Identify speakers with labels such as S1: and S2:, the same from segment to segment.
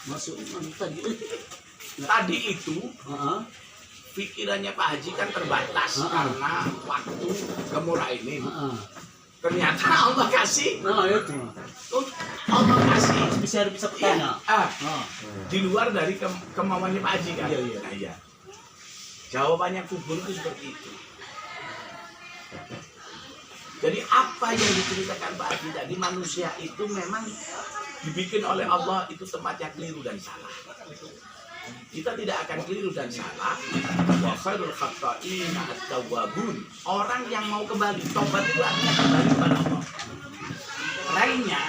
S1: Masuk mana tadi?
S2: Tadi itu pikirannya Pak Haji kan terbatas karena waktu gemura ini. Ternyata Allah kasih.
S1: Nah itu.
S2: Allah kasih.
S1: Bisa bertanya.
S2: Di luar dari kemauannya Pak Haji kan.
S1: Iya.
S2: Nah, iya. Jawabannya kubur itu seperti itu. Jadi apa yang diceritakan Pak Haji tadi, manusia itu memang dibikin oleh Allah itu tempatnya keliru dan salah. Kita tidak akan keliru dan salah. Wa khairul khata'in at-tawwabun. Orang yang mau kembali, tobat itu artinya kembali kepada Allah. Relnya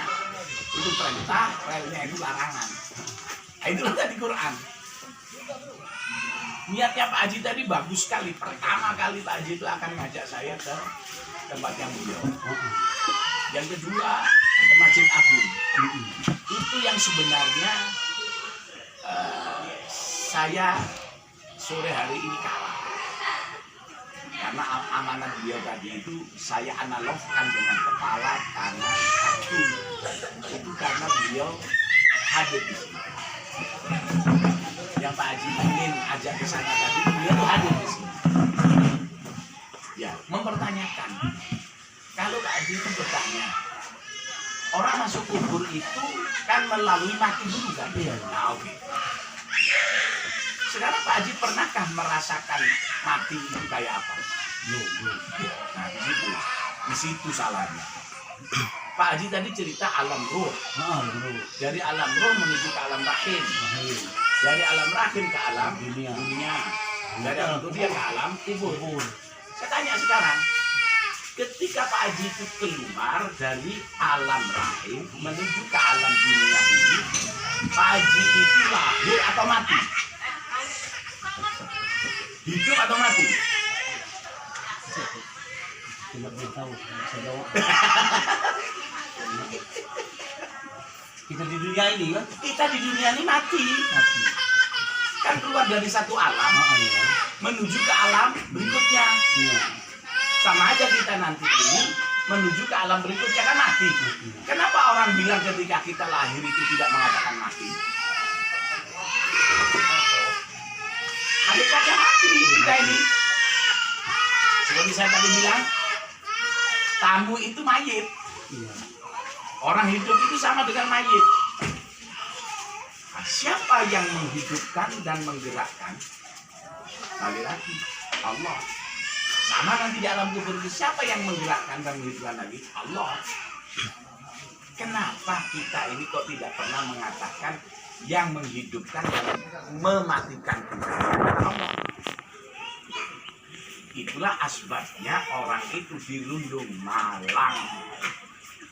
S2: itu perintah, relnya itu larangan. Nah, itulah tadi Quran. Niatnya Pak Haji tadi bagus sekali. Pertama kali Pak Haji itu akan ngajak saya ke tempat yang beliau. Yang kedua ke Masjid Agung. Itu yang sebenarnya saya sore hari ini kalah. Karena amanat beliau tadi itu saya analogkan dengan kepala, tangan, kaki. Itu karena beliau hadir di sini. Yang Pak Haji ingin ajak ke sana tadi, beliau hadir di sini. Ya, mempertanyakan. Kalau Pak Haji itu bertanya, orang masuk kubur itu kan melalui mati dulu kan? Iya. Nah, oke. Sekarang Pak Haji pernahkah merasakan mati itu kayak apa? Belum. Nah, di situ salahnya. Pak Haji tadi cerita alam ruh. Dari alam ruh menuju ke alam rahim. Dari alam rahim ke alam dunia. Dari alam dunia ke alam kubur. Saya tanya sekarang, ketika Pak Haji itu keluar dari alam rahim menuju ke alam dunia ini, Pak Haji itu lahir atau mati? Hidup atau mati?
S1: Tidak tahu, saya jawab. Kita di dunia ini kan?
S2: Kita di dunia ini mati. Kan keluar dari satu alam menuju ke alam berikutnya. Sama aja kita nanti ini menuju ke alam berikutnya kan mati. Kenapa orang bilang ketika kita lahir itu tidak mengatakan mati? Hakikatnya mati kita ini. Seperti saya tadi bilang, tamu itu mayit. Orang hidup itu sama dengan mayit. Nah, siapa yang menghidupkan dan menggerakkan? Lagi-lagi Allah. Sama nanti di alam kubur itu siapa yang menggerakkan dan menghidupkan lagi? Allah. Kenapa kita ini kok tidak pernah mengatakan yang menghidupkan dan mematikan kita? Allah. Itulah asbabnya orang itu dirundung malang.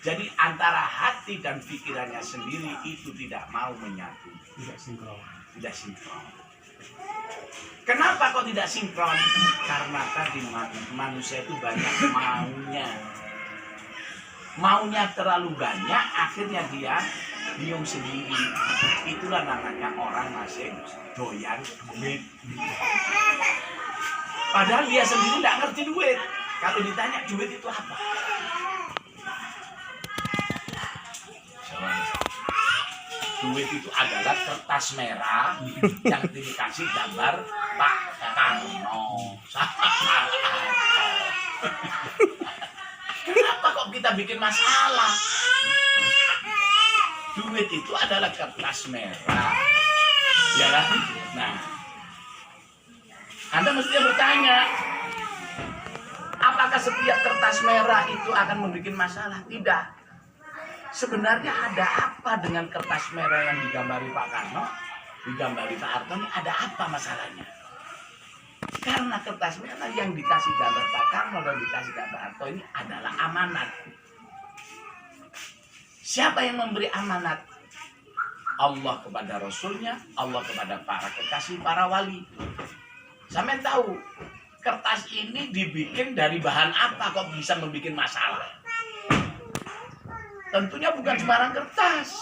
S2: Jadi antara hati dan pikirannya sendiri itu tidak mau menyatu. Tidak sinkron. Kenapa kok tidak sinkron? Karena tadi manusia itu banyak maunya. Maunya terlalu banyak, akhirnya dia bingung sendiri. Itulah namanya orang masih doyan duit. Padahal dia sendiri tidak ngerti duit. Kalau ditanya duit itu apa? Duit itu adalah kertas merah yang dikasih gambar Pak Karno. Kenapa kok kita bikin masalah? Duit itu adalah kertas merah. Ya kan? Nah, Anda mesti bertanya, apakah setiap kertas merah itu akan membuat masalah? Tidak. Sebenarnya ada apa dengan kertas merah yang digambari Pak Karno, digambari Pak Harto ini, ada apa masalahnya? Karena kertas merah yang dikasih gambar Pak Karno dan dikasih gambar Harto ini adalah amanat. Siapa yang memberi amanat? Allah kepada Rasulnya, Allah kepada para kekasih, para wali. Sampai tahu kertas ini dibikin dari bahan apa kok bisa membuat masalah? Tentunya bukan sembarang kertas.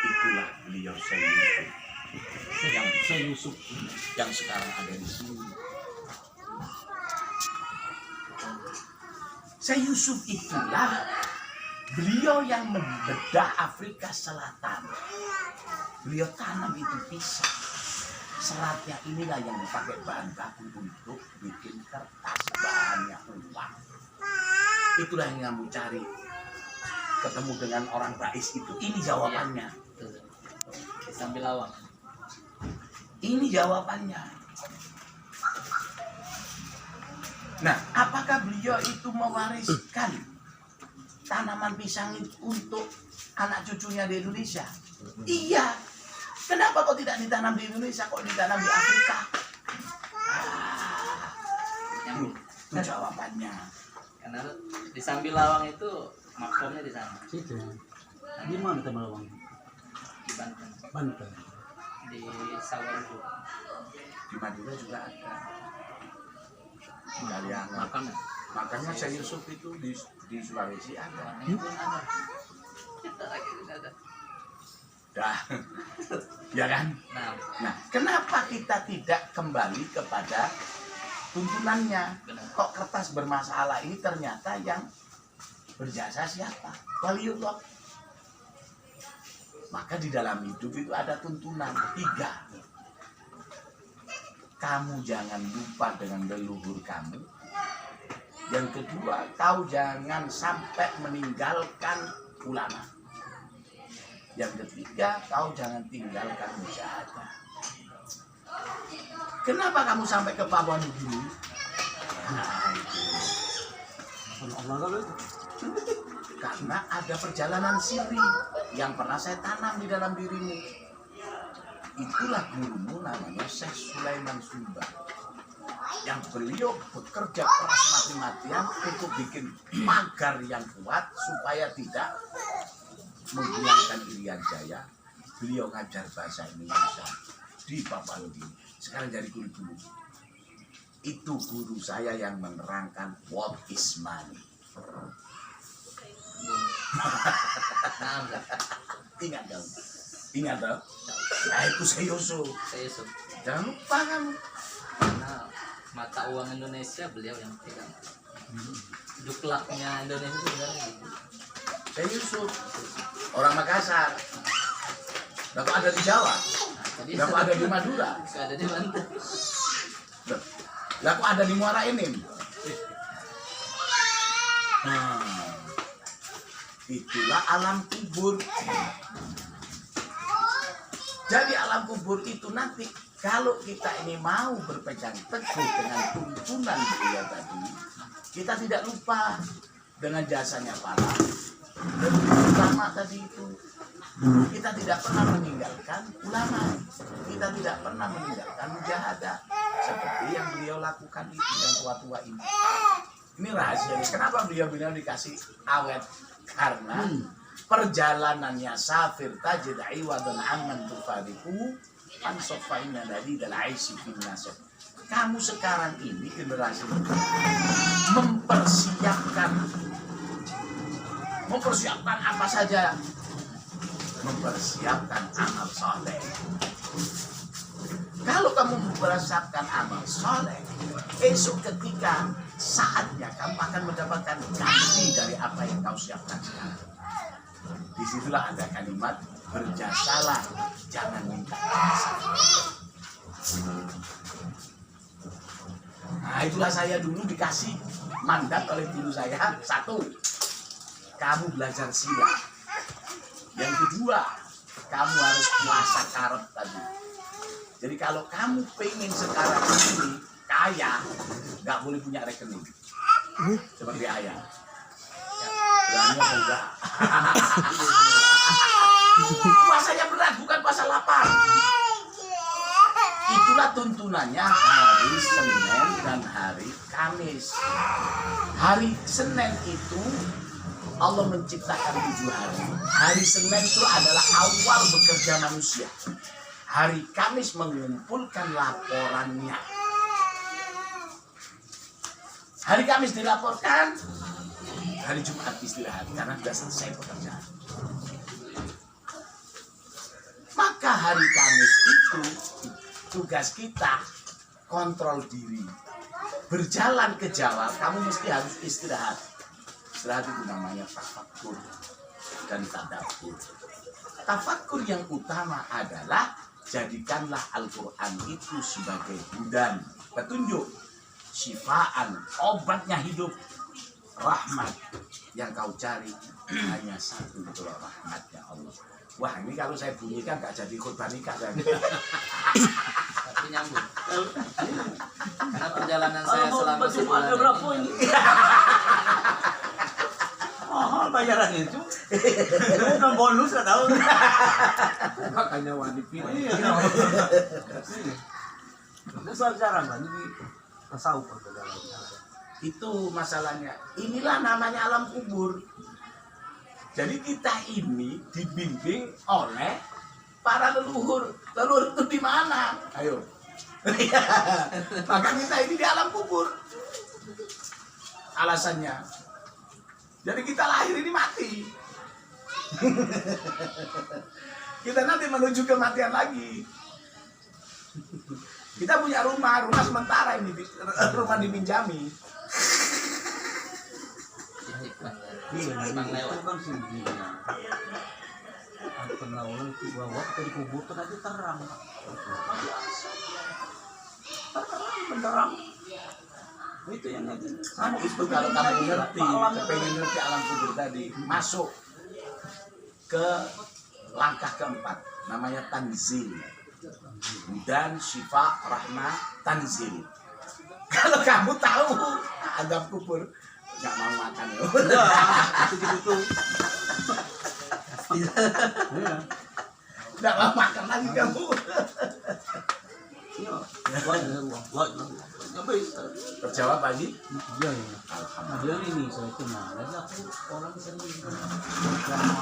S2: Itulah beliau Syekh Yusuf yang sekarang ada di sini. Syekh Yusuf itulah Beliau yang membedah Afrika Selatan. Beliau tanam itu pisang. Seratnya inilah yang dipakai bahan baku untuk bikin kertas, bahannya uang. Itulah yang kamu cari. Ketemu dengan orang Bais itu, ini jawabannya.
S3: Sambil lawang.
S2: Ini jawabannya. Nah, apakah beliau itu mewariskan tanaman pisang itu untuk anak cucunya di Indonesia? Iya. Kenapa kok tidak ditanam di Indonesia, kok ditanam di Afrika? Itu jawabannya.
S3: Karena di Sambil Lawang itu makomnya di sana,
S1: Situ. Di mana teman Lawang?
S3: di Banten,
S1: Banten.
S3: di Sawargo.
S2: Di Madura juga ada. Kalian
S3: Makamnya.
S2: makanya saya Yusuf itu di Sulawesi ada.
S3: Itu ada. Kita lagi ada.
S2: Dah. Ya kan?
S3: Nah,
S2: Nah, kenapa kita tidak kembali kepada tuntunannya?
S3: benar.
S2: Kok kertas bermasalah ini ternyata yang berjasa siapa? Waliullah. Maka di dalam hidup itu ada tuntunan 3. Kamu jangan lupa dengan leluhur kamu. Yang kedua, kau jangan sampai meninggalkan ulama. Yang ketiga, kau jangan tinggalkan mujahadah. Kenapa kamu sampai ke Papua Nugini? Nah, itu. Karena ada perjalanan siri yang pernah saya tanam di dalam dirimu. Itulah gurumu, namanya Syekh Sulaiman Sumba. Yang beliau bekerja keras mati-matian untuk bikin pagar yang kuat supaya tidak menghilangkan Irian Jaya. Beliau ngajar bahasa Indonesia di Papua Nugini. Sekarang jadi guru dulu. Itu guru saya yang menerangkan what is money.
S3: Nah, enggak.
S2: Ingat dong. Ingat dong. Nah, itu saya Yusuf.
S3: Saya Yusuf.
S2: Jangan lupa kamu.
S3: Karena mata uang Indonesia beliau yang pegang. Juklaknya Indonesia itu sebenarnya gitu.
S2: Saya Yusuf. Orang Makassar. Lah kok ada di Jawa?
S3: Nah, tadi
S2: Lah kok ada di Madura?
S3: suka ada di Banten.
S2: Lah kok ada di Muara Enim? Nah, itulah alam kubur. Jadi alam kubur itu nanti kalau kita ini mau berpegang teguh dengan tuntunan beliau tadi, kita tidak lupa dengan jasanya para ulama tadi itu. Kita tidak pernah meninggalkan ulama, kita tidak pernah meninggalkan mujahadah seperti yang beliau lakukan itu yang tua-tua ini. Ini rahasianya. Kenapa beliau bilang dikasih awet? Karena perjalanannya safir tajid iwadan amman tufariku pansofaina dari dalaisi bin nasab. Kamu sekarang ini generasi muda mempersiapkan apa saja? Mempersiapkan amal soleh. Kalau kamu mempersiapkan amal soleh, esok ketika saatnya kamu akan mendapatkan ganti dari apa yang kau siapkan sekarang. Disitulah ada kalimat berjasalah, jangan minta jasa. Nah, itulah saya dulu dikasih mandat oleh guru saya. 1, kamu belajar silat. Yang kedua, kamu harus puasa karep tadi. Jadi kalau kamu pengen sekarang ini kaya, nggak boleh punya rekening seperti ayah. Berani apa enggak? Puasanya berat, bukan puasa lapar. Itulah tuntunannya hari Senin dan hari Kamis. Hari Senin itu Allah menciptakan 7 hari. Hari Senin itu adalah awal bekerja manusia. Hari Kamis mengumpulkan laporannya. Hari Kamis dilaporkan, hari Jumat istirahat karena sudah selesai pekerjaan. Maka hari Kamis itu tugas kita kontrol diri. Berjalan ke Jawa, kamu mesti harus istirahat. Istirahat itu namanya tafakkur dan tadabbur. Tafakkur yang utama adalah jadikanlah Al-Quran itu sebagai hudan, petunjuk, syifaan, obatnya hidup, rahmat. Yang kau cari hanya satu, betul, rahmatnya Allah. Wah, ini kalau saya bunyikan gak jadi khutbah nikah kan?
S3: Tapi nyambung. Karena perjalanan saya selama sebulan
S1: berapa
S3: ini.
S1: ini? Mahal bayarannya itu. Bukan bonus kan tahu.
S2: Makanya wani pilih.
S1: Iya. Besar jarang kan ini tasawuf perjalanan.
S2: Itu masalahnya. Inilah namanya alam kubur. Jadi kita ini dibimbing oleh para leluhur. Leluhur itu di mana? Ayo. Maka kita ini di alam kubur. Alasannya. Jadi kita lahir ini mati. Kita nanti menuju kematian lagi. Kita punya rumah sementara ini, rumah dipinjami.
S1: Iya,
S3: Bang lewat.
S1: itu kan sini. Penaulan itu bahwa kita dikubur kan aja terang. Terang. Itu yang
S2: Itu kalau kamu ngerti, pengen ngerti alam kubur tadi, masuk ke langkah keempat, namanya tanzil. Dan syifa, rahmah, tanzil. Kalau kamu tahu adab kubur, nggak mau makan ya.
S1: itu gitu. Iya.
S2: Nggak mau makan lagi kamu.
S1: Iya. Wah.
S2: Terjawab lagi?
S1: Iya. Alhamdulillah ini saya kenal. Lagi aku orang sering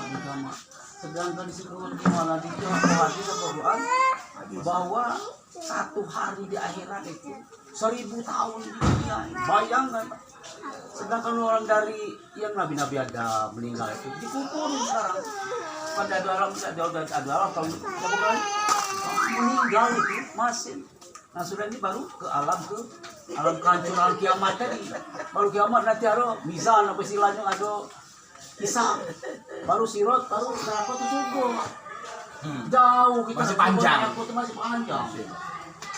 S1: agama. Sedangkan di sekolah gimana di hadis atau Quran bahwa satu hari di akhirat itu 1000 tahun di dunia. Bayangkan. Sedangkan orang dari yang nabi-nabi ada meninggal itu dikubur sekarang. Pada ada alam tahun meninggal itu masih. Nah sudah ini baru ke alam kehancuran kiamat tadi. Baru kiamat nanti ada mizan apa istilahnya, ada hisab. Baru sirot, baru neraka itu surga. Jauh kita
S2: Masih panjang.
S1: Masih panjang.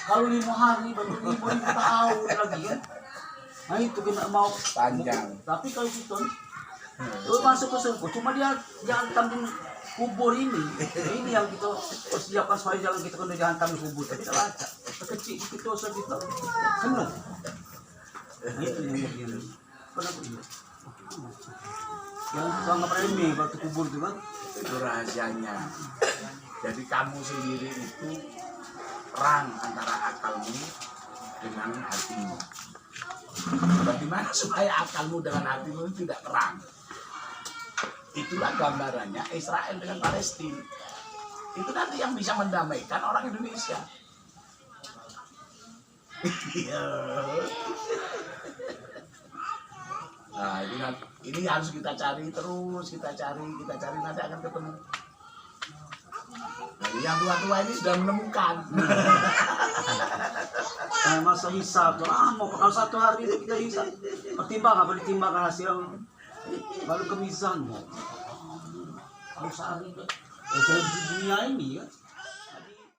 S1: Kalau 5 hari baru 5.000 tahun lagi kan. Nah itu kita mau
S2: Panjang.
S1: Tapi kalau kita lu masuk ke surga, cuma dia dihantam di kubur ini. Ini yang kita persiapkan supaya jangan kita kena dihantam di kubur. Tapi tak baca. Kecil kita dosa kita penuh. Itu yang begini. Kenapa dia? Yang kita nggak remeh waktu kubur itu kan.
S2: Itu rahasianya. Jadi kamu sendiri itu perang antara akalmu dengan hatimu. Bagaimana supaya akalmu dengan hatimu tidak perang? Itulah gambarannya Israel dengan Palestina. Itu nanti yang bisa mendamaikan orang Indonesia. Nah, ini harus kita cari terus, kita cari nanti akan ketemu. Nah, yang tua-tua ini sudah menemukan.
S1: Masa hisab lama kalau 1 hari itu kita hisab. Pertimbangkan hasil baru ke mizan. Kalau sehari saya di dunia ini kan